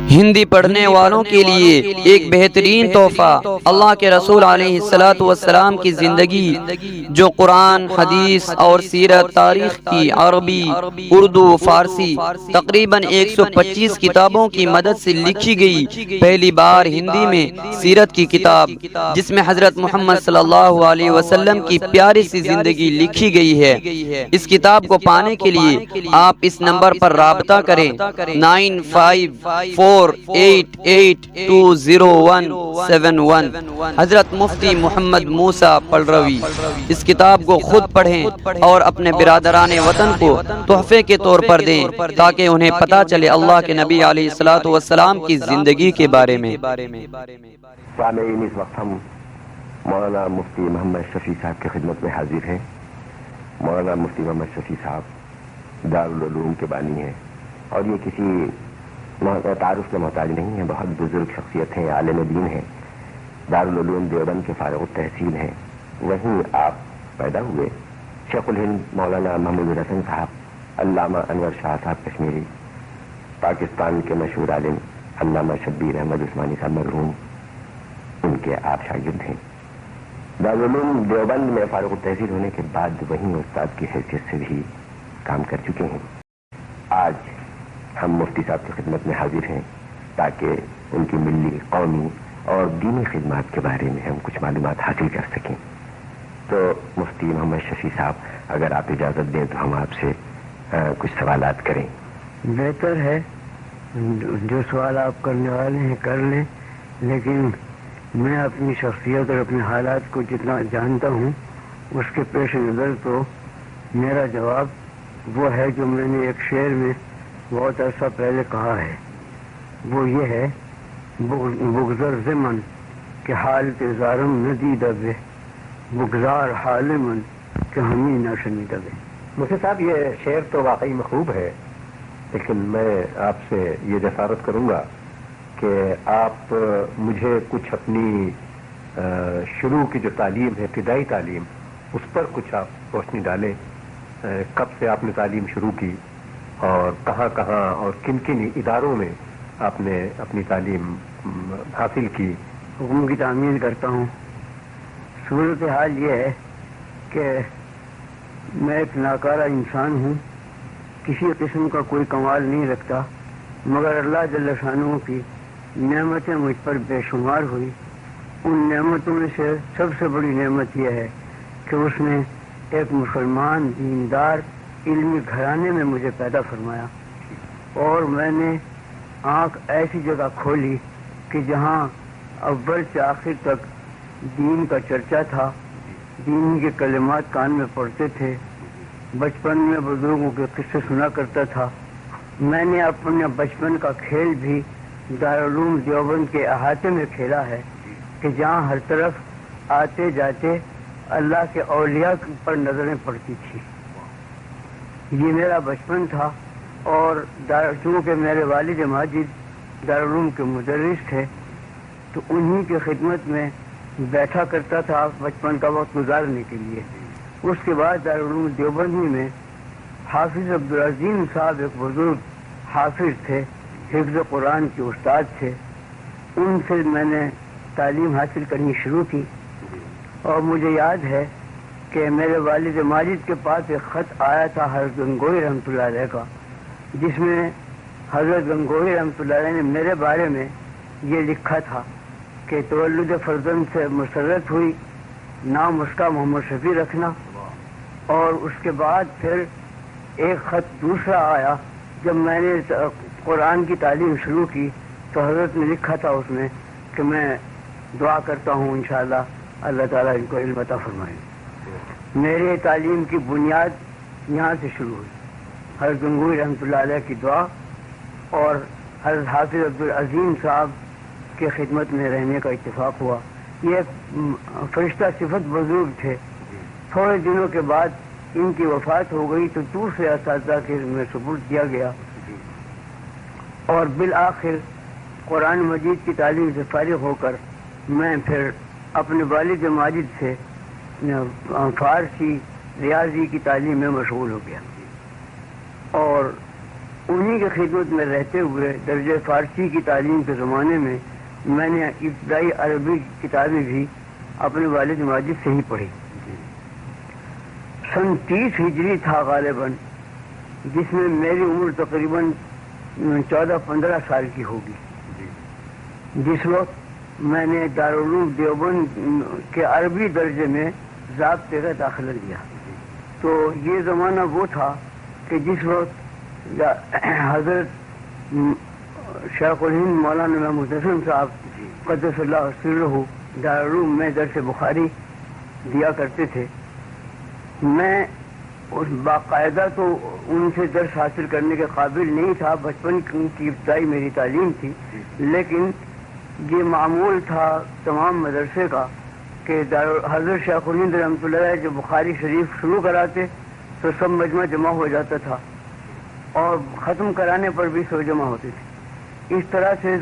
ہندی پڑھنے والوں کے لیے ایک بہترین تحفہ اللہ کے رسول علیہ الصلاۃ والسلام کی زندگی، جو قرآن، حدیث اور سیرت تاریخ کی عربی، اردو، فارسی تقریباً 125 کتابوں کی مدد سے لکھی گئی پہلی بار ہندی میں سیرت کی کتاب، جس میں حضرت محمد صلی اللہ علیہ وسلم کی پیاری سی زندگی لکھی گئی ہے۔ اس کتاب کو پانے کے لیے آپ اس نمبر پر رابطہ کریں 9548820171۔ حضرت مفتی محمد موسیٰ پلروی۔ اس کتاب کو خود پڑھیں اور اپنے برادران وطن کو تحفے کے طور پر دیں تاکہ انہیں پتہ چلے اللہ کے نبی علیہ الصلوۃ والسلام کی زندگی کے بارے میں۔ سامعین، اس وقت ہم مولانا مفتی محمد شفیع صاحب کی خدمت میں حاضر ہیں۔ مولانا مفتی محمد شفیع صاحب دارالعلوم کے بانی ہیں اور یہ کسی تعارف کے محتاج نہیں ہیں، بہت بزرگ شخصیت ہیں، عالم دین ہیں، دارالعلوم دیوبند کے فارغ التحصیل ہیں۔ وہیں آپ پیدا ہوئے۔ شیخ الہند مولانا محمود الحسن صاحب، علامہ انور شاہ صاحب کشمیری، پاکستان کے مشہور عالم علامہ شبیر احمد عثمانی صاحب مرحوم، ان کے آپ شاگرد ہیں۔ دارالعلوم دیوبند میں فارغ التحصیل ہونے کے بعد وہیں استاد کی حیثیت سے بھی کام کر چکے ہیں۔ آج ہم مفتی صاحب کی خدمت میں حاضر ہیں تاکہ ان کی ملی، قومی اور دینی خدمات کے بارے میں ہم کچھ معلومات حاصل کر سکیں۔ تو مفتی محمد شفیع صاحب، اگر آپ اجازت دیں تو ہم آپ سے کچھ سوالات کریں۔ بہتر ہے، جو سوال آپ کرنے والے ہیں کر لیں، لیکن میں اپنی شخصیت اور اپنے حالات کو جتنا جانتا ہوں اس کے پیش نظر تو میرا جواب وہ ہے جو میں نے ایک شعر میں بہت عرصہ پہلے کہا ہے، وہ یہ ہے: بگذر زمن کہ حال تزارم ندیدہ بے، بگزار حال من کہ ہمیں نہ شنیدہ بے۔ مفتی صاحب، یہ شعر تو واقعی محبوب ہے، لیکن میں آپ سے یہ جسارت کروں گا کہ آپ مجھے کچھ اپنی شروع کی جو تعلیم ہے، ابتدائی تعلیم، اس پر کچھ آپ روشنی ڈالیں۔ کب سے آپ نے تعلیم شروع کی اور کہاں کہاں اور کن کن اداروں میں آپ نے اپنی تعلیم حاصل کی؟ حکم کی تعمیل کرتا ہوں۔ صورتحال یہ ہے کہ میں ایک ناکارہ انسان ہوں، کسی قسم کا کوئی کمال نہیں رکھتا، مگر اللہ جل شانہ کی نعمتیں مجھ پر بے شمار ہوئی۔ ان نعمتوں میں سے سب سے بڑی نعمت یہ ہے کہ اس نے ایک مسلمان دیندار علمی گھرانے میں مجھے پیدا فرمایا، اور میں نے آنکھ ایسی جگہ کھولی کہ جہاں اول سے آخر تک دین کا چرچا تھا، دین کے کلمات کان میں پڑتے تھے، بچپن میں بزرگوں کے قصے سنا کرتا تھا۔ میں نے اپنے بچپن کا کھیل بھی دارالعلوم دیوبند کے احاطے میں کھیلا ہے کہ جہاں ہر طرف آتے جاتے اللہ کے اولیاء پر نظریں پڑتی تھی۔ یہ میرا بچپن تھا، اور چونکہ میرے والد ماجد دارالعلوم کے مدرس تھے تو انہی کی خدمت میں بیٹھا کرتا تھا بچپن کا وقت گزارنے کے لیے۔ اس کے بعد دارالعلوم دیوبند میں حافظ عبدالعظیم صاحب ایک بزرگ حافظ تھے، حفظ قرآن کے استاد تھے، ان سے میں نے تعلیم حاصل کرنی شروع کی۔ اور مجھے یاد ہے کہ میرے والد ماجد کے پاس ایک خط آیا تھا حضرت گنگوئی رحمۃ اللہ علیہ کا، جس میں حضرت گنگوئی رحمۃ اللہ علیہ نے میرے بارے میں یہ لکھا تھا کہ تولد فرزند سے مسرت ہوئی، نام اس کا محمد شفیع رکھنا۔ اور اس کے بعد پھر ایک خط دوسرا آیا جب میں نے قرآن کی تعلیم شروع کی، تو حضرت نے لکھا تھا اس میں کہ میں دعا کرتا ہوں انشاءاللہ اللہ تعالیٰ ان کو علم عطا فرمائے۔ میری تعلیم کی بنیاد یہاں سے شروع ہوئی، حضرت گنگوئی رحمۃ اللہ علیہ کی دعا اور حضرت حافظ عبدالعظیم صاحب کی خدمت میں رہنے کا اتفاق ہوا۔ یہ ایک فرشتہ صفت بزرگ تھے۔ تھوڑے دنوں کے بعد ان کی وفات ہو گئی تو دوسرے اساتذہ کے میں سپرد کیا گیا، اور بالآخر قرآن مجید کی تعلیم سے فارغ ہو کر میں پھر اپنے والد ماجد سے فارسی ریاضی کی تعلیم میں مشغول ہو گیا، اور انہی کی خدمت میں رہتے ہوئے درجہ فارسی کی تعلیم کے زمانے میں میں نے ابتدائی عربی کتابیں بھی اپنے والد ماجد سے ہی پڑھی. سن 30 ہجری تھا غالباً، جس میں میری عمر تقریباً 14-15 سال کی ہوگی. جس وقت میں نے دارالعلوم دیوبند کے عربی درجے میں ضابطے کا داخلہ لیا. تو یہ زمانہ وہ تھا کہ جس وقت حضرت شیخ الہند مولانا محمود حسن صاحب قدس اللہ سرہ دارالعلوم میں درس بخاری دیا کرتے تھے. میں اس باقاعدہ تو ان سے درس حاصل کرنے کے قابل نہیں تھا، بچپن کی ابتدائی میری تعلیم تھی، لیکن یہ معمول تھا تمام مدرسے کا کہ حضرت شیخ الہند رحمۃ اللہ علیہ جو بخاری شریف شروع کراتے تو سب مجمع جمع ہو جاتا تھا اور ختم کرانے پر بھی سب جمع ہوتے تھے. اس طرح سے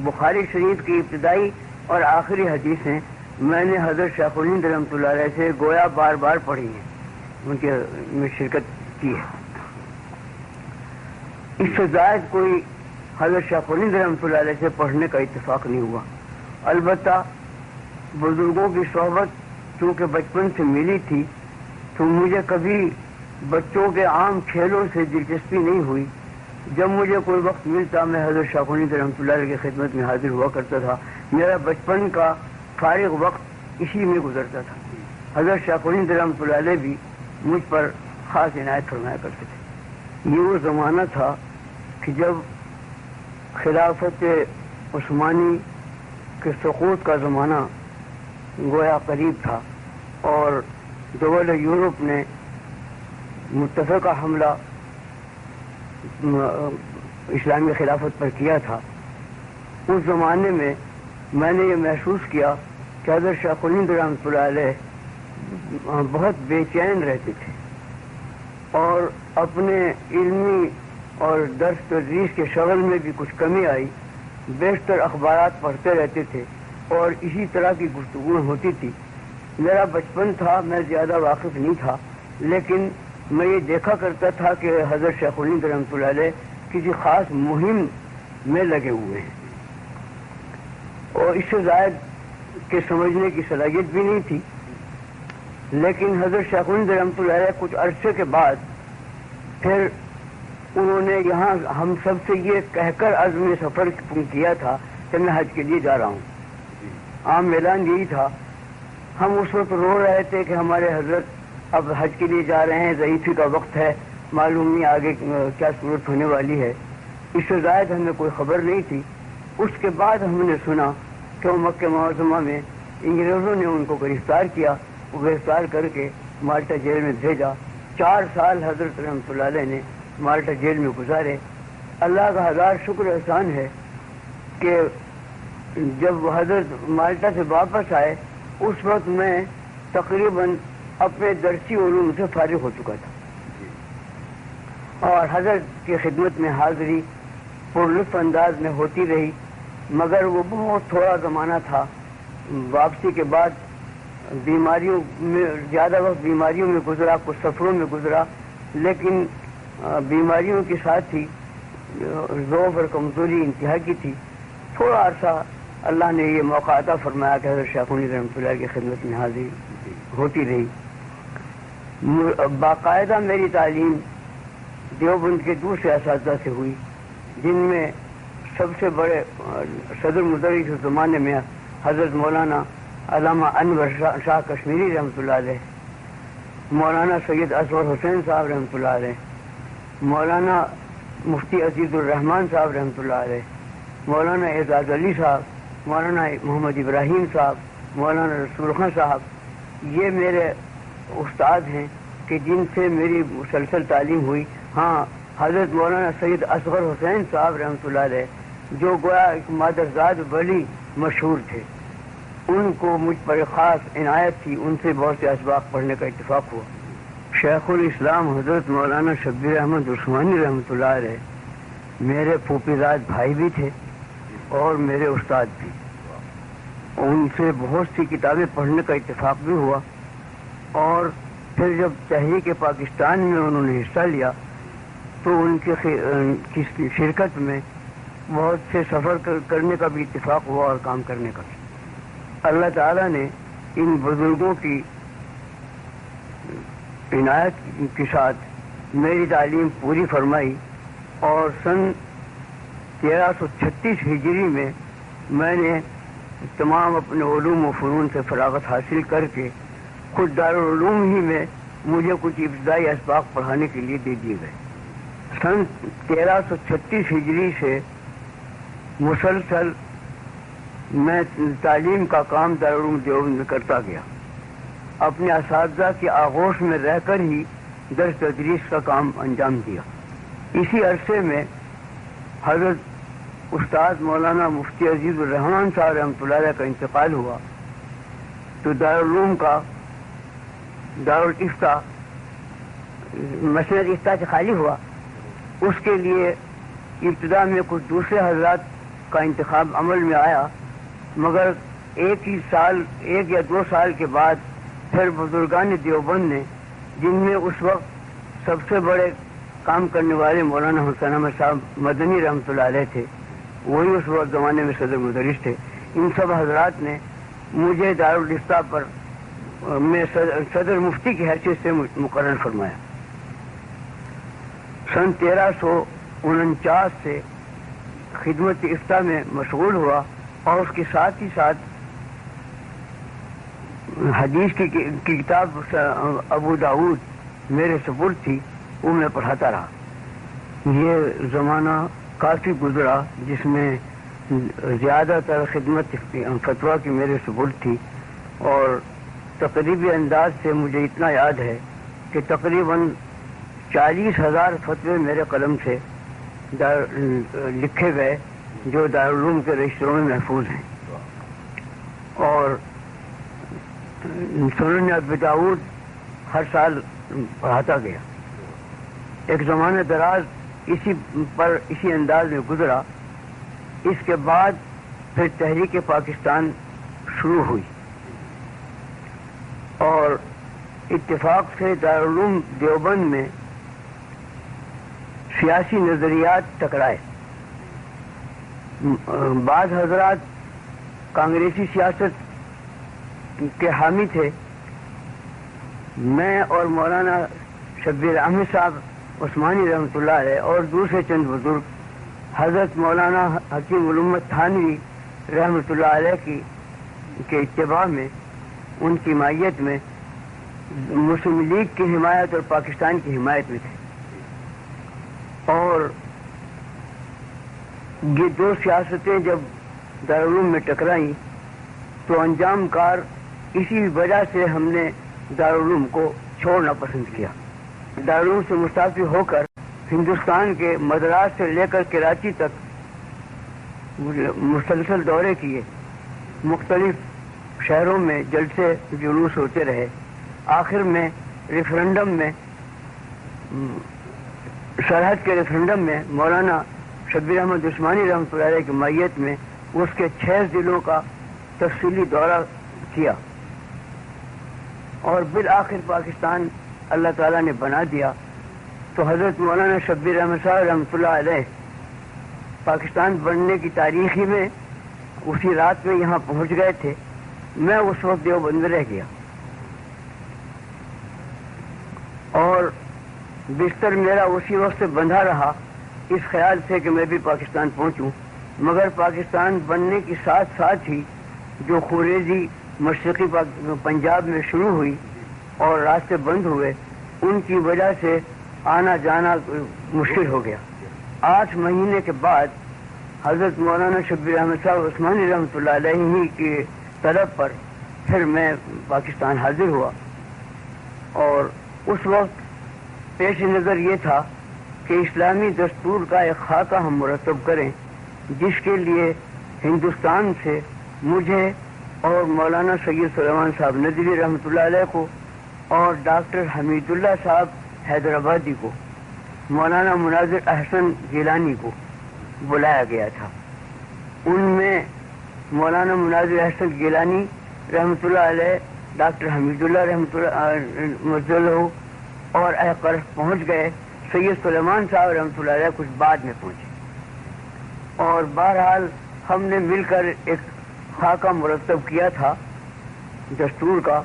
بخاری شریف کی ابتدائی اور آخری حدیثیں میں نے حضرت شیخ الہند رحمۃ اللہ علیہ سے گویا بار بار پڑھی ہیں، ان کے میں شرکت کی ہے. اس سے زائد کوئی حضرت شیخ الہند رحمۃ اللہ علیہ سے پڑھنے کا اتفاق نہیں ہوا. البتہ بزرگوں کی صحبت چونکہ بچپن سے ملی تھی تو مجھے کبھی بچوں کے عام کھیلوں سے دلچسپی نہیں ہوئی. جب مجھے کوئی وقت ملتا میں حضرت شیخ الہند رحمۃ اللہ علیہ کی خدمت میں حاضر ہوا کرتا تھا. میرا بچپن کا فارغ وقت اسی میں گزرتا تھا. حضرت شیخ الہند رحمۃ اللہ علیہ بھی مجھ پر خاص عنایت فرمایا کرتے تھے. یہ وہ زمانہ تھا کہ جب خلافت عثمانی کے سقوط کا زمانہ گویا قریب تھا اور دول یورپ نے متفقہ حملہ اسلامی خلافت پر کیا تھا. اس زمانے میں میں نے یہ محسوس کیا کہ حضرت شیخ الہند رحمۃ اللہ علیہ بہت بے چین رہتے تھے اور اپنے علمی اور درس تدریس کے شغل میں بھی کچھ کمی آئی. بیشتر اخبارات پڑھتے رہتے تھے اور اسی طرح کی گفتگو ہوتی تھی. میرا بچپن تھا، میں زیادہ واقف نہیں تھا، لیکن میں یہ دیکھا کرتا تھا کہ حضرت شیخ الہند رحمۃ اللہ علیہ کسی خاص مہم میں لگے ہوئے ہیں اور اس سے زائد کے سمجھنے کی صلاحیت بھی نہیں تھی. لیکن حضرت شیخ الہند رحمۃ اللہ علیہ کچھ عرصے کے بعد پھر انہوں نے یہاں ہم سب سے یہ کہہ کر عزم سفر کیا تھا کہ میں حج کے لیے جا رہا ہوں. عام اعلان یہی تھا. ہم اس وقت رو رہے تھے کہ ہمارے حضرت اب حج کے لیے جا رہے ہیں، ضعیفی کا وقت ہے، معلوم نہیں آگے کیا صورت ہونے والی ہے. اس سے زائد ہمیں کوئی خبر نہیں تھی. اس کے بعد ہم نے سنا کہ وہ مکہ معظمہ میں انگریزوں نے ان کو گرفتار کیا، وہ گرفتار کر کے مالٹا جیل میں بھیجا. 4 سال حضرت رحمۃ اللہ علیہ نے مالٹا جیل میں گزارے. اللہ کا ہزار شکر احسان ہے کہ جب حضرت مالٹا سے واپس آئے اس وقت میں تقریباً اپنے درسی علوم سے فارغ ہو چکا تھا اور حضرت کی خدمت میں حاضری پرلطف انداز میں ہوتی رہی. مگر وہ بہت تھوڑا زمانہ تھا. واپسی کے بعد بیماریوں میں زیادہ وقت بیماریوں میں گزرا، کچھ سفروں میں گزرا، لیکن بیماریوں کے ساتھ ہی ضعف اور کمزوری انتہا کی تھی. تھوڑا عرصہ اللہ نے یہ موقع عطا فرمایا کہ حضرت شیخ الہند رحمۃ اللہ کی خدمت میں حاضری ہوتی رہی. باقاعدہ میری تعلیم دیوبند کے دوسرے اساتذہ سے ہوئی، جن میں سب سے بڑے صدر مدرس اس زمانے میں حضرت مولانا علامہ انور شاہ کشمیری رحمۃ اللہ علیہ، مولانا سید اصغر حسین صاحب رحمۃ اللہ علیہ، مولانا مفتی عزیز الرحمان صاحب رحمۃ اللہ علیہ، مولانا اعزاز علی صاحب، مولانا محمد ابراہیم صاحب، مولانا رسول خان صاحب. یہ میرے استاد ہیں کہ جن سے میری مسلسل تعلیم ہوئی. ہاں، حضرت مولانا سید اصغر حسین صاحب رحمۃ اللہ علیہ جو گویا ایک مادرزاد ولی مشہور تھے، ان کو مجھ پر خاص عنایت تھی. ان سے بہت سے اسباق پڑھنے کا اتفاق ہوا. شیخ الاسلام حضرت مولانا شبیر احمد عثمانی رحمۃ اللہ علیہ میرے پھوپھیزاد بھائی بھی تھے اور میرے استاد بھی. ان سے بہت سی کتابیں پڑھنے کا اتفاق بھی ہوا اور پھر جب تحریک پاکستان میں انہوں نے حصہ لیا تو ان کی شرکت میں بہت سے سفر کرنے کا بھی اتفاق ہوا اور کام کرنے کا بھی۔ اللہ تعالیٰ نے ان بزرگوں کی عنایت کے ساتھ میری تعلیم پوری فرمائی، اور سن 1336 ہجری میں نے تمام اپنے علوم و فنون سے فراغت حاصل کر کے خود دارالعلوم ہی میں مجھے کچھ ابتدائی اسباق پڑھانے کے لیے دے دیے گئے۔ سن 1336 ہجری سے مسلسل میں تعلیم کا کام دارالعلوم دیوبند میں کرتا گیا، اپنے اساتذہ کی آغوش میں رہ کر ہی درس تدریس کا کام انجام دیا۔ اسی عرصے میں حضرت استاد مولانا مفتی عزیز الرحمان صاحب رحمۃ اللہ علیہ کا انتقال ہوا، تو دارالعلوم کا دارالفتہ مسند افتاح سے خالی ہوا۔ اس کے لیے ابتدا میں کچھ دوسرے حضرات کا انتخاب عمل میں آیا، مگر ایک یا دو سال کے بعد پھر بزرگان دیوبند نے، جن میں اس وقت سب سے بڑے کام کرنے والے مولانا حسین احمد صاحب مدنی رحمۃ اللہ علیہ تھے، وہی اس وقت زمانے میں صدر مدرس تھے، ان سب حضرات نے مجھے دارالفتہ پر میں صدر مفتی کی حیثیت سے مقرر فرمایا۔ سن 1349 سے خدمت افتاح میں مشغول ہوا، اور اس کے ساتھ ہی ساتھ حدیث کی کتاب ابو داؤد میرے سپرد تھی، وہ میں پڑھاتا رہا۔ یہ زمانہ کافی گزرا جس میں زیادہ تر خدمت فتویٰ کی میرے سپرد تھی، اور تقریبی انداز سے مجھے اتنا یاد ہے کہ تقریباً 40,000 فتوے میرے قلم سے لکھے گئے جو دارالعلوم کے رجسٹروں میں محفوظ ہیں، اور سنن ابی داؤد ہر سال پڑھاتا گیا۔ ایک زمانہ دراز اسی انداز میں گزرا۔ اس کے بعد پھر تحریک پاکستان شروع ہوئی، اور اتفاق سے دارالعلوم دیوبند میں سیاسی نظریات ٹکرائے۔ بعض حضرات کانگریسی سیاست کے حامی تھے، میں اور مولانا شبیر احمد صاحب عثمانی رحمۃ اللہ علیہ اور دوسرے چند بزرگ حضرت مولانا حکیم الامت تھانوی رحمۃ اللہ علیہ کے اتباع میں، ان کی مائیت میں مسلم لیگ کی حمایت اور پاکستان کی حمایت میں تھے، اور یہ دو سیاستیں جب دارالعلوم میں ٹکرائیں تو انجام کار اسی وجہ سے ہم نے دارالعلوم کو چھوڑنا پسند کیا۔ دارالعلوم سے مستعفی ہو کر ہندوستان کے مدراس سے لے کر کراچی تک مسلسل دورے کیے، مختلف شہروں میں جلسے جلوس ہوتے رہے۔ آخر میں ریفرنڈم میں، سرحد کے ریفرنڈم میں مولانا شبیر احمد عثمانی رحمۃ اللہ علیہ کی مائیت میں اس کے 6 ضلعوں کا تفصیلی دورہ کیا، اور بالآخر پاکستان اللہ تعالیٰ نے بنا دیا۔ تو حضرت مولانا شبیر احمد صاحب رحمۃ اللہ علیہ پاکستان بننے کی تاریخ ہی میں اسی رات میں یہاں پہنچ گئے تھے، میں اس وقت دیوبند رہ گیا، اور بستر میرا اسی وقت سے بندھا رہا اس خیال سے کہ میں بھی پاکستان پہنچوں، مگر پاکستان بننے کے ساتھ ساتھ ہی جو خوریزی مشرقی پنجاب میں شروع ہوئی اور راستے بند ہوئے، ان کی وجہ سے آنا جانا مشکل ہو گیا۔ 8 مہینے کے بعد حضرت مولانا شبیر احمد صاحب عثمانی رحمۃ اللہ علیہ ہی کی طلب پر پھر میں پاکستان حاضر ہوا، اور اس وقت پیش نظر یہ تھا کہ اسلامی دستور کا ایک خاکہ ہم مرتب کریں، جس کے لیے ہندوستان سے مجھے اور مولانا سید سلیمان صاحب ندوی رحمۃ اللہ علیہ کو، اور ڈاکٹر حمید اللہ صاحب حیدرآبادی کو، مولانا مناظر احسن گیلانی کو بلایا گیا تھا۔ ان میں مولانا مناظر احسن گیلانی رحمۃ اللہ علیہ، ڈاکٹر حمید اللہ رحمۃ اللہ اور احقر پہنچ گئے سید سلیمان صاحب رحمۃ اللہ علیہ کچھ بعد میں پہنچے، اور بہرحال ہم نے مل کر ایک خاکہ مرتب کیا تھا دستور کا،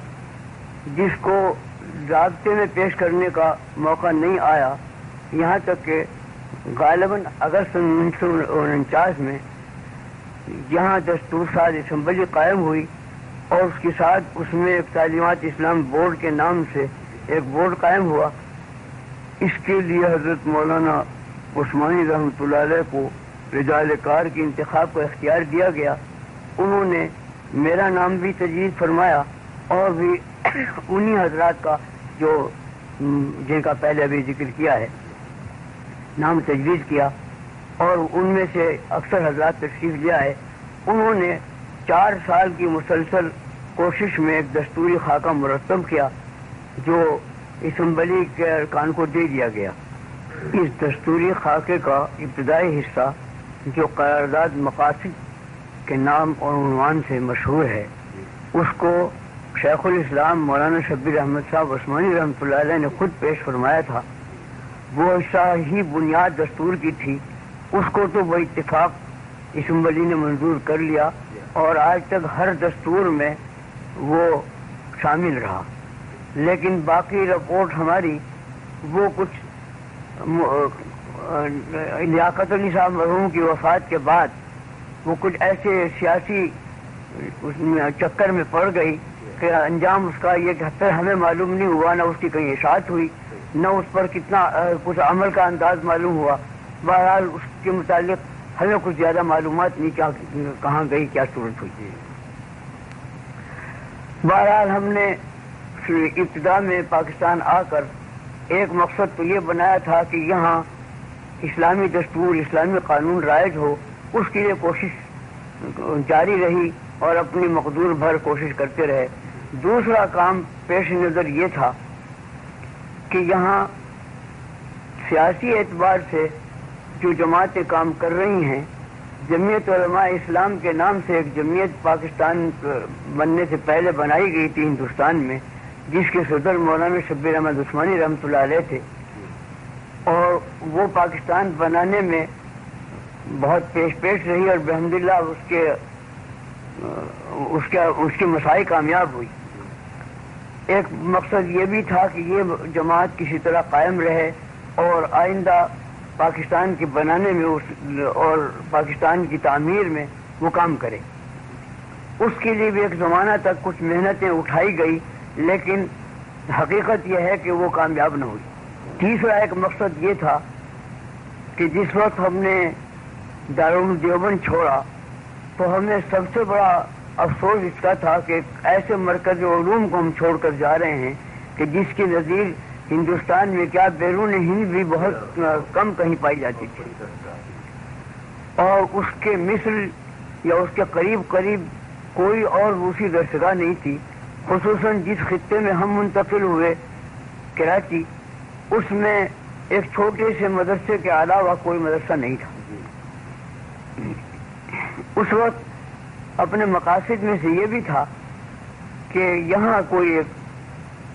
جس کو ضابطے میں پیش کرنے کا موقع نہیں آیا، یہاں تک کہ غالباً اگست 1949 میں جہاں دستور ساز اسمبلی قائم ہوئی اور اس کے ساتھ اس میں ایک تعلیمات اسلام بورڈ کے نام سے ایک بورڈ قائم ہوا، اس کے لیے حضرت مولانا عثمانی رحمۃ اللہ علیہ کو رجال کار کے انتخاب کا اختیار دیا گیا۔ انہوں نے میرا نام بھی تجویز فرمایا اور بھی انہی حضرات کا جو جن کا پہلے ابھی ذکر کیا ہے نام تجویز کیا، اور ان میں سے اکثر حضرات تشریف لے آئے۔ انہوں نے 4 سال کی مسلسل کوشش میں ایک دستوری خاکہ مرتب کیا جو اسمبلی کے ارکان کو دے دیا گیا۔ اس دستوری خاکے کا ابتدائی حصہ جو قرارداد مقاصد کے نام اور عنوان سے مشہور ہے، اس کو شیخ الاسلام مولانا شبیر احمد صاحب عثمانی رحمۃ اللہ علیہ نے خود پیش فرمایا تھا۔ وہ حصہ ہی بنیاد دستور کی تھی، اس کو تو وہ اتفاق اسمبلی نے منظور کر لیا اور آج تک ہر دستور میں وہ شامل رہا۔ لیکن باقی رپورٹ ہماری وہ کچھ لیاقت علی صاحب مرحوم کی وفات کے بعد وہ کچھ ایسے سیاسی چکر میں پڑ گئی کہ انجام اس کا یہ کہ ہمیں معلوم نہیں ہوا، نہ اس کی کہیں اشاعت ہوئی، نہ اس پر کتنا کچھ عمل کا انداز معلوم ہوا۔ بہرحال اس کے متعلق ہمیں کچھ زیادہ معلومات نہیں کیا کہاں گئی، کیا صورت ہوئی۔ بہرحال ہم نے ابتدا میں پاکستان آ کر ایک مقصد تو یہ بنایا تھا کہ یہاں اسلامی دستور، اسلامی قانون رائج ہو، اس کے لیے کوشش جاری رہی اور اپنی مقدور بھر کوشش کرتے رہے۔ دوسرا کام پیش نظر یہ تھا کہ یہاں سیاسی اعتبار سے جو جماعتیں کام کر رہی ہیں، جمعیت علماء اسلام کے نام سے ایک جمعیت پاکستان بننے سے پہلے بنائی گئی تھی ہندوستان میں، جس کے صدر مولانا شبیر احمد عثمانی رحمۃ اللہ علیہ تھے، اور وہ پاکستان بنانے میں بہت پیش رہی اور بحمداللہ اس کے مساعی کامیاب ہوئی۔ ایک مقصد یہ بھی تھا کہ یہ جماعت کسی طرح قائم رہے اور آئندہ پاکستان کے بنانے میں اور پاکستان کی تعمیر میں وہ کام کرے۔ اس کے لیے بھی ایک زمانہ تک کچھ محنتیں اٹھائی گئی، لیکن حقیقت یہ ہے کہ وہ کامیاب نہ ہوئی۔ تیسرا ایک مقصد یہ تھا کہ جس وقت ہم نے دارالعلوم دیوبند چھوڑا تو ہمیں سب سے بڑا افسوس اس کا تھا کہ ایسے مرکز علوم کو ہم چھوڑ کر جا رہے ہیں کہ جس کی نظیر ہندوستان میں کیا بیرون ہند بھی بہت کم کہیں پائی جاتی تھی، اور اس کے مثل یا اس کے قریب کوئی اور دوسری درسگاہ نہیں تھی۔ خصوصاً جس خطے میں ہم منتقل ہوئے کراچی، اس میں ایک چھوٹے سے مدرسے کے علاوہ کوئی مدرسہ نہیں تھا۔ اس وقت اپنے مقاصد میں سے یہ بھی تھا کہ یہاں کوئی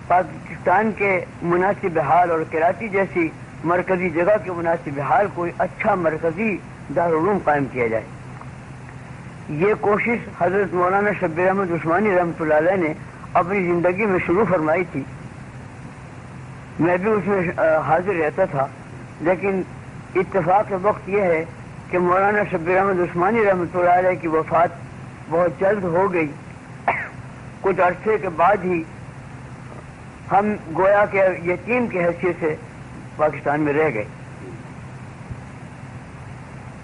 پاکستان کے مناسب حال اور کراچی جیسی مرکزی جگہ کے مناسب حال کوئی اچھا مرکزی دارالعلوم قائم کیا جائے۔ یہ کوشش حضرت مولانا شبیر احمد عثمانی رحمۃ اللہ علیہ نے اپنی زندگی میں شروع فرمائی تھی، میں بھی اس میں حاضر رہتا تھا، لیکن اتفاق وقت یہ ہے کہ مولانا شبیر احمد عثمانی رحمۃ اللہ علیہ کی وفات بہت جلد ہو گئی۔ کچھ عرصے کے بعد ہی ہم گویا کہ یتیم کی حیثیت سے پاکستان میں رہ گئے،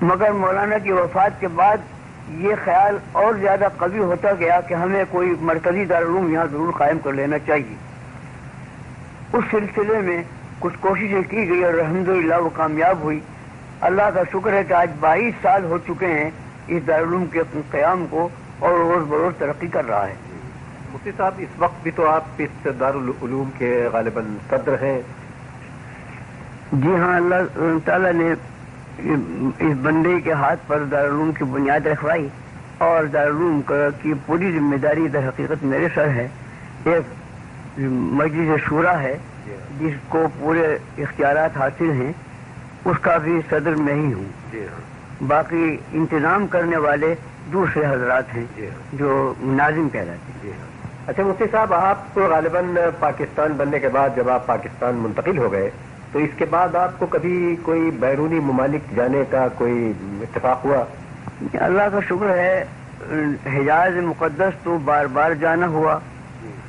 مگر مولانا کی وفات کے بعد یہ خیال اور زیادہ قوی ہوتا گیا کہ ہمیں کوئی مرکزی دارالعلوم یہاں ضرور قائم کر لینا چاہیے۔ اس سلسلے میں کچھ کوششیں کی گئی اور الحمدللہ وہ کامیاب ہوئی۔ اللہ کا شکر ہے کہ آج 22 سال ہو چکے ہیں اس دارالعلوم کے قیام کو، اور روز بروز ترقی کر رہا ہے۔ مفتی صاحب، اس وقت بھی تو آپ اس دارالعلوم کے غالباً صدر ہیں۔ جی ہاں، اللہ تعالیٰ نے اس بندے کے ہاتھ پر دارالعلوم کی بنیاد رکھوائی اور دارالعلوم کی پوری ذمہ داری در حقیقت میرے سر ہے۔ ایک مجلس شورا ہے جس کو پورے اختیارات حاصل ہیں، اس کا بھی صدر میں ہی ہوں. باقی انتظام کرنے والے دوسرے حضرات ہیں جو ناظم کہلاتے ہیں. اچھا مفتی صاحب، آپ غالباً پاکستان بننے کے بعد جب آپ پاکستان منتقل ہو گئے تو اس کے بعد آپ کو کبھی کوئی بیرونی ممالک جانے کا کوئی اتفاق ہوا؟ اللہ کا شکر ہے، حجاز مقدس تو بار بار جانا ہوا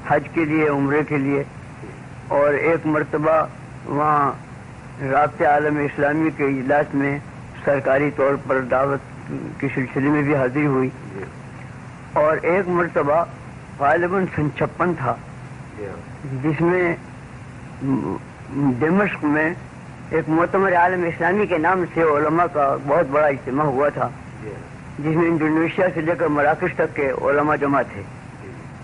حج کے لیے، عمرے کے لیے، اور ایک مرتبہ وہاں رابطہ عالم اسلامی کے اجلاس میں سرکاری طور پر دعوت کے سلسلے میں بھی حاضری ہوئی، اور ایک مرتبہ غالباً سن 56 تھا جس میں دمشق میں ایک مؤتمر عالم اسلامی کے نام سے علماء کا بہت بڑا اجتماع ہوا تھا، جس میں انڈونیشیا سے لے کر مراکش تک کے علماء جمع تھے.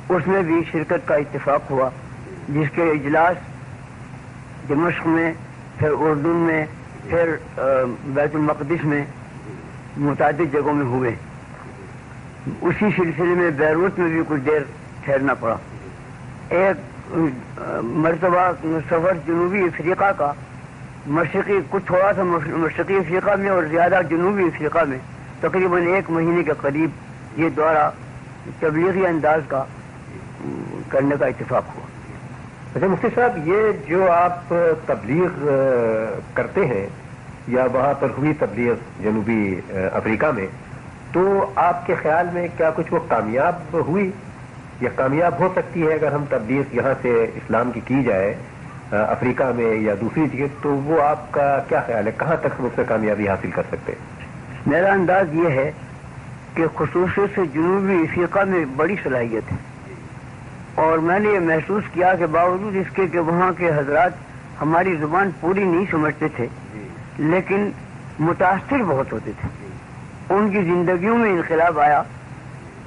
اس میں بھی شرکت کا اتفاق ہوا، جس کے اجلاس دمشق میں، پھر اردن میں، پھر بیت المقدس میں، متعدد جگہوں میں ہوئے. اسی سلسلے میں بیروت میں بھی کچھ دیر ٹھہرنا پڑا. ایک مرتبہ سفر جنوبی افریقہ کا، مشرقی کچھ تھوڑا سا مشرقی افریقہ میں اور زیادہ جنوبی افریقہ میں، تقریباً 1 مہینے کے قریب یہ دورہ تبلیغی انداز کا کرنے کا اتفاق ہوا. اچھا مفتی صاحب، یہ جو آپ تبلیغ کرتے ہیں یا وہاں پر ہوئی تبلیغ جنوبی افریقہ میں، تو آپ کے خیال میں کیا کچھ وہ کامیاب ہوئی یا کامیاب ہو سکتی ہے؟ اگر ہم تبلیغ یہاں سے اسلام کی جائے افریقہ میں یا دوسری جگہ، تو وہ آپ کا کیا خیال ہے، کہاں تک ہم اس سے کامیابی حاصل کر سکتے ہیں؟ میرا انداز یہ ہے کہ خصوصی سے جنوبی افریقہ میں بڑی صلاحیت ہے، اور میں نے یہ محسوس کیا کہ باوجود اس کے کہ وہاں کے حضرات ہماری زبان پوری نہیں سمجھتے تھے لیکن متاثر بہت ہوتے تھے. ان کی زندگیوں میں انقلاب آیا.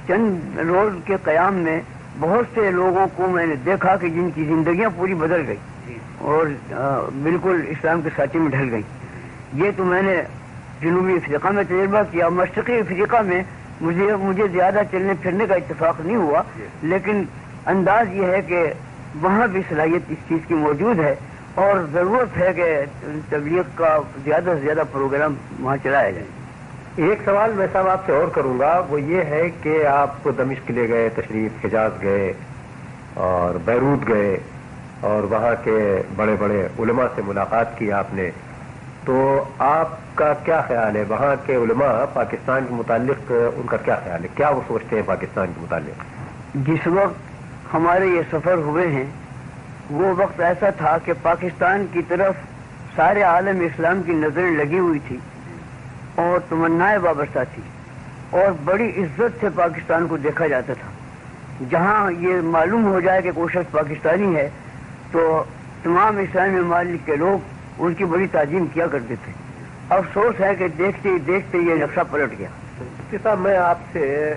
چند روز کے قیام میں بہت سے لوگوں کو میں نے دیکھا کہ جن کی زندگیاں پوری بدل گئی اور بالکل اسلام کے ساتھی میں ڈھل گئی. یہ تو میں نے جنوبی افریقہ میں تجربہ کیا. مشرقی افریقہ میں مجھے زیادہ چلنے پھرنے کا اتفاق نہیں ہوا، لیکن انداز یہ ہے کہ وہاں بھی صلاحیت اس چیز کی موجود ہے اور ضرورت ہے کہ تبلیغ کا زیادہ سے زیادہ پروگرام وہاں چلایا جائے. ایک سوال میں صاحب آپ سے اور کروں گا، وہ یہ ہے کہ آپ دمشق لے گئے تشریف، حجاز گئے اور بیروت گئے اور وہاں کے بڑے بڑے علماء سے ملاقات کی آپ نے، تو آپ کا کیا خیال ہے وہاں کے علماء پاکستان کے متعلق، ان کا کیا خیال ہے، کیا وہ سوچتے ہیں پاکستان کے متعلق؟ جس وقت ہمارے یہ سفر ہوئے ہیں وہ وقت ایسا تھا کہ پاکستان کی طرف سارے عالم اسلام کی نظریں لگی ہوئی تھی اور تمنائیں وابستہ تھی، اور بڑی عزت سے پاکستان کو دیکھا جاتا تھا. جہاں یہ معلوم ہو جائے کہ کوئی شخص پاکستانی ہے تو تمام اسلامی ممالک کے لوگ ان کی بڑی تعظیم کیا کرتے تھے. افسوس ہے کہ دیکھتے ہی دیکھتے یہ نقشہ پلٹ گیا. مفتی صاحب، میں آپ سے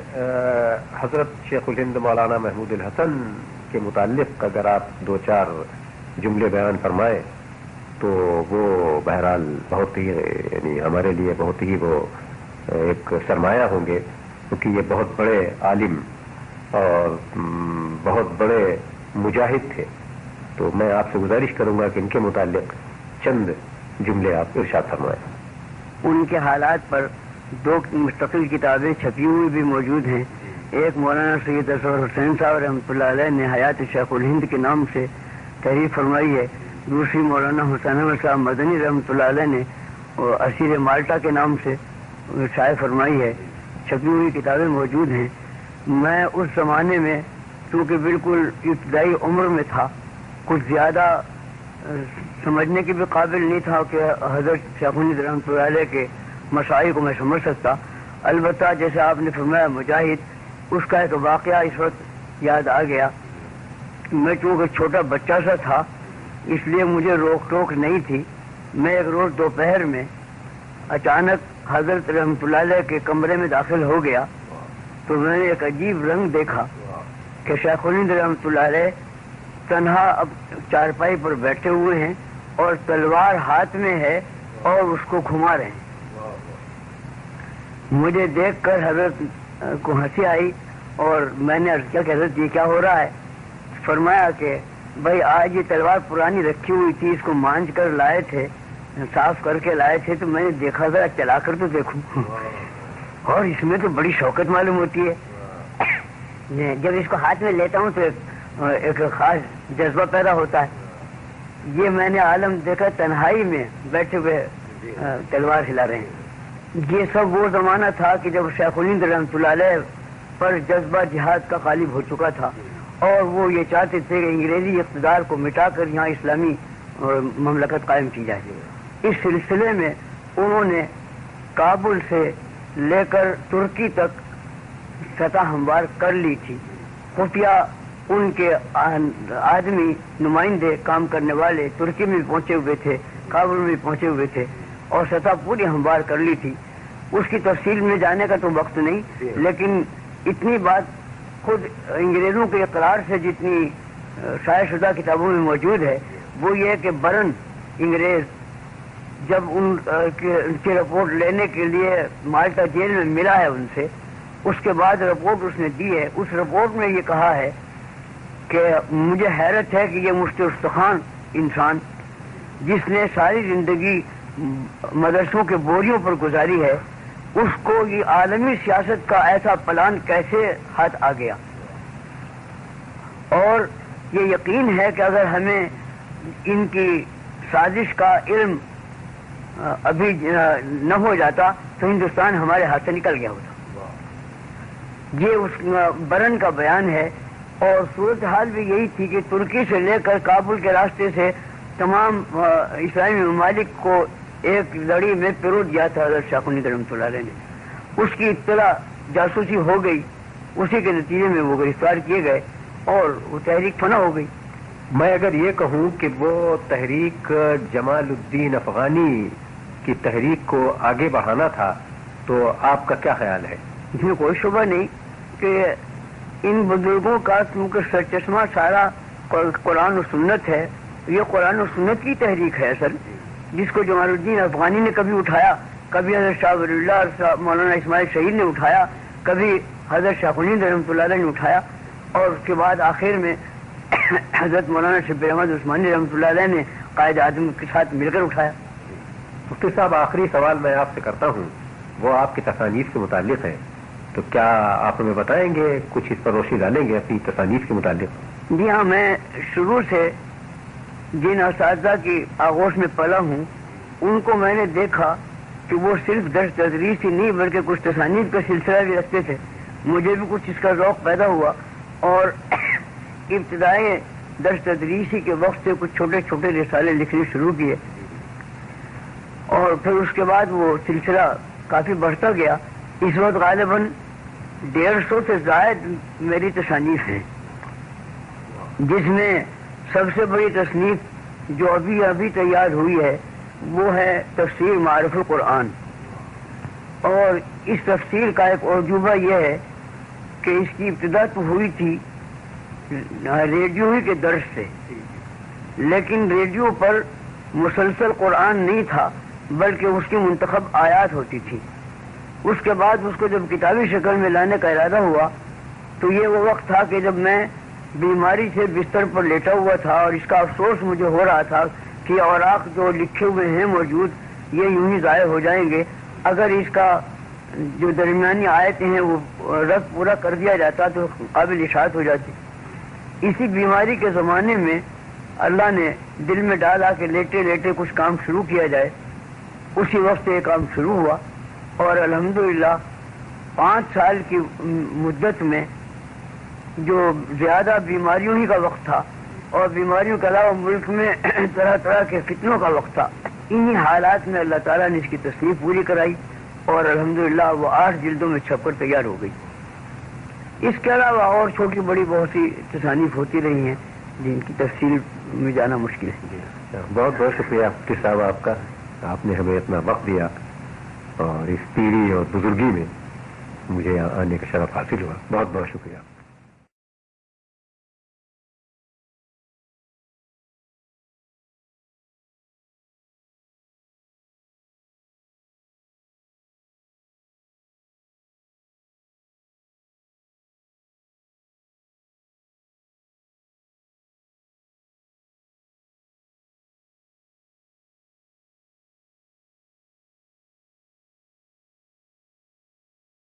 حضرت شیخ الہند مولانا محمود الحسن کے متعلق اگر آپ 2-4 جملے بیان فرمائیں تو وہ بہرحال بہت ہی، یعنی ہمارے لیے بہت ہی وہ ایک سرمایہ ہوں گے، کیونکہ یہ بہت بڑے عالم اور بہت بڑے مجاہد تھے. تو میں آپ سے گزارش کروں گا کہ ان کے متعلق چند جملے آپ ارشاد فرمائیں. ان کے حالات پر 2 مستقل کتابیں چھپی ہوئی بھی موجود ہیں. ایک مولانا سید اصغر حسین صاحب رحمۃ اللہ علیہ نے حیات شیخ الہند کے نام سے تحریر فرمائی ہے. دوسری مولانا حسین احمد صاحب مدنی رحمۃ اللہ علیہ نے اسیر مالٹا کے نام سے شائع فرمائی ہے. چھپی ہوئی کتابیں موجود ہیں. میں اس زمانے میں چونکہ بالکل ابتدائی عمر میں تھا، کچھ زیادہ سمجھنے کے بھی قابل نہیں تھا کہ حضرت شیخ الہند رحمۃ اللہ علیہ کے مسائل کو میں سمجھ سکتا. البتہ جیسے آپ نے فرمایا مجاہد، اس کا ایک واقعہ اس وقت یاد آ گیا. میں چونکہ چھوٹا بچہ سا تھا اس لیے مجھے روک ٹوک نہیں تھی. میں ایک روز دوپہر میں اچانک حضرت رحمۃ اللہ علیہ کے کمرے میں داخل ہو گیا تو میں نے ایک عجیب رنگ دیکھا کہ شیخ الہند رحمۃ اللہ علیہ تنہا اب چارپائی پر بیٹھے ہوئے ہیں اور تلوار ہاتھ میں ہے اور اس کو گھما رہے ہیں. مجھے دیکھ کر حضرت کو ہنسی آئی اور میں نے عرض کیا کہ حضرت یہ کیا ہو رہا ہے؟ فرمایا کہ بھائی آج یہ تلوار پرانی رکھی ہوئی تھی، اس کو مانج کر لائے تھے، صاف کر کے لائے تھے، تو میں نے دیکھا ذرا چلا کر تو دیکھوں، اور اس میں تو بڑی شوقت معلوم ہوتی ہے۔ جب اس کو ہاتھ میں لیتا ہوں تو ایک خاص جذبہ پیدا ہوتا ہے۔ یہ میں نے عالم دیکھا تنہائی میں بیٹھے ہوئے تلوار ہلا رہے ہیں۔ یہ سب وہ زمانہ تھا کہ جب شیخ الہند رحمۃ اللہ علیہ پر جذبہ جہاد کا غالب ہو چکا تھا، اور وہ یہ چاہتے تھے کہ انگریزی اقتدار کو مٹا کر یہاں اسلامی مملکت قائم کی جائے۔ اس سلسلے میں انہوں نے کابل سے لے کر ترکی تک سطح ہموار کر لی تھی۔ خفیہ ان کے آدمی نمائندے کام کرنے والے ترکی میں پہنچے ہوئے تھے، کابل میں پہنچے ہوئے تھے، اور سطح پوری ہموار کر لی تھی۔ اس کی تفصیل میں جانے کا تو وقت نہیں، لیکن اتنی بات خود انگریزوں کے اقرار سے جتنی شائع شدہ کتابوں میں موجود ہے، وہ یہ کہ برن انگریز جب ان کی رپورٹ لینے کے لیے مالٹا جیل میں ملا ہے ان سے، اس کے بعد رپورٹ اس نے دی ہے، اس رپورٹ میں یہ کہا ہے کہ مجھے حیرت ہے کہ یہ مفتی استخوان انسان جس نے ساری زندگی مدرسوں کے بوریوں پر گزاری ہے، اس کو یہ عالمی سیاست کا ایسا پلان کیسے ہاتھ آ گیا۔ اور یہ یقین ہے کہ اگر ہمیں ان کی سازش کا علم ابھی نہ ہو جاتا تو ہندوستان ہمارے ہاتھ سے نکل گیا ہوتا۔ یہ اس برن کا بیان ہے، اور صورتحال بھی یہی تھی کہ ترکی سے لے کر کابل کے راستے سے تمام اسلامی ممالک کو ایک لڑی میں پیرو دیا تھا حضرت شیخ الہند رحمۃ اللہ علیہ نے۔ اس کی اطلاع جاسوسی ہو گئی، اسی کے نتیجے میں وہ گرفتار کیے گئے اور وہ تحریک فنا ہو گئی۔ میں اگر یہ کہوں کہ وہ تحریک جمال الدین افغانی کی تحریک کو آگے بڑھانا تھا تو آپ کا کیا خیال ہے؟ اس میں کوئی شبہ نہیں کہ ان بزرگوں کا کیونکہ سرچشمہ سارا قرآن و سنت ہے، یہ قرآن و سنت کی تحریک ہے اصل، جس کو جمال الدین افغانی نے کبھی اٹھایا، کبھی حضرت شاہ ولی اللہ اور مولانا اسماعیل شہید نے اٹھایا، کبھی حضرت شیخ الہند رحمۃ اللہ علیہ نے اٹھایا، اور اس کے بعد آخر میں حضرت مولانا شبیر احمد عثمانی رحمۃ اللہ علیہ نے قائد اعظم کے ساتھ مل کر اٹھایا۔ مفتی صاحب، آخری سوال میں آپ سے کرتا ہوں، وہ آپ کی تصانیف کے متعلق ہے، تو کیا آپ ہمیں بتائیں گے، کچھ اس پر روشنی ڈالیں گے اپنی تصانیف کے متعلق؟ جی ہاں، میں شروع سے جن اساتذہ کی آغوش میں پلا ہوں ان کو میں نے دیکھا کہ وہ صرف درس تدریس ہی نہیں بلکہ کچھ تصانیف کا سلسلہ بھی رکھتے تھے۔ مجھے بھی کچھ اس کا ذوق پیدا ہوا، اور ابتدائی درس تدریسی کے وقت سے کچھ چھوٹے چھوٹے رسالے لکھنے شروع کیے، اور پھر اس کے بعد وہ سلسلہ کافی بڑھتا گیا۔ اس وقت غالباً 150 سے زائد میری تصانیف ہیں، جس میں سب سے بڑی تصنیف جو ابھی تیار ہوئی ہے وہ ہے تفسیر معارف القرآن، اور اس تفسیر کا ایک عجوبہ یہ ہے کہ اس کی ابتدا تو ہوئی تھی ریڈیو ہی کے درس سے، لیکن ریڈیو پر مسلسل قرآن نہیں تھا بلکہ اس کی منتخب آیات ہوتی تھی۔ اس کے بعد اس کو جب کتابی شکل میں لانے کا ارادہ ہوا تو یہ وہ وقت تھا کہ جب میں بیماری سے بستر پر لیٹا ہوا تھا، اور اس کا افسوس مجھے ہو رہا تھا کہ اوراق جو لکھے ہوئے ہیں موجود یہ یوں ہی ضائع ہو جائیں گے، اگر اس کا جو درمیانی آیتیں ہیں وہ رد پورا کر دیا جاتا تو قابل اشاعت ہو جاتی۔ اسی بیماری کے زمانے میں اللہ نے دل میں ڈالا کہ لیٹے لیٹے کچھ کام شروع کیا جائے، اسی وقت یہ کام شروع ہوا، اور الحمدللہ 5 سال کی مدت میں جو زیادہ بیماریوں ہی کا وقت تھا اور بیماریوں کے علاوہ ملک میں طرح طرح کے فتنوں کا وقت تھا، انہی حالات میں اللہ تعالیٰ نے اس کی تصنیف پوری کرائی، اور الحمدللہ وہ 8 جلدوں میں چھپ کر تیار ہو گئی۔ اس کے علاوہ اور چھوٹی بڑی بہت سی تصانیف ہوتی رہی ہیں جن کی تفصیل میں جانا مشکل ہے۔ بہت بہت شکریہ مفتی صاحب آپ کا، آپ نے ہمیں اتنا وقت دیا، اور اس پیری اور بزرگی میں مجھے یہاں آنے کا شرف حاصل ہوا۔ بہت بہت شکریہ۔